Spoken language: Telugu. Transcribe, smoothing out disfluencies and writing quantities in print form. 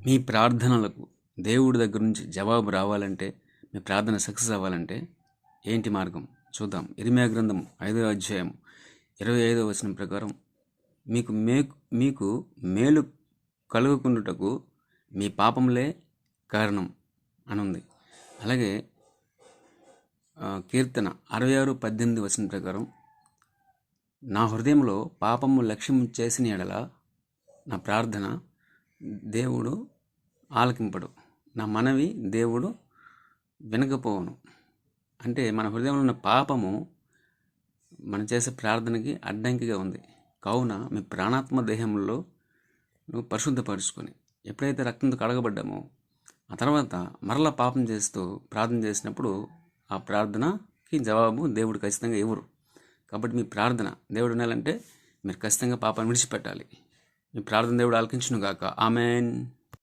మీ ప్రార్థనలకు దేవుడి దగ్గర నుంచి జవాబు రావాలంటే, మీ ప్రార్థన సక్సెస్ అవ్వాలంటే ఏంటి మార్గం చూద్దాం. ఇర్మీయా గ్రంథం 5వ అధ్యాయం 25వ వచనం ప్రకారం మీకు మేలు కలుగుకుండుటకు మీ పాపములే కారణం అని ఉంది. అలాగే కీర్తన 66:18 వచనం ప్రకారం, నా హృదయంలో పాపము లక్ష్యం చేసిన ఎడల నా ప్రార్థన దేవుడు ఆలకింపడు, నా మనవి దేవుడు వినకపోవును. అంటే మన హృదయంలో ఉన్న పాపము మనం చేసే ప్రార్థనకి అడ్డంకిగా ఉంది. కావున మీ ప్రాణాత్మ దేహంలో నువ్వు పరిశుద్ధపరుచుకొని ఎప్పుడైతే రక్తంతో కడగబడ్డామో ఆ తర్వాత మరలా పాపం చేస్తూ ప్రార్థన చేసినప్పుడు ఆ ప్రార్థనకి జవాబు దేవుడు ఖచ్చితంగా ఇవ్వరు. కాబట్టి మీ ప్రార్థన దేవుడు వినాలంటే మీరు ఖచ్చితంగా పాపాన్ని విడిచిపెట్టాలి. మీ ప్రార్థన దేవుడు ఆలకించును గాక. ఆమెన్.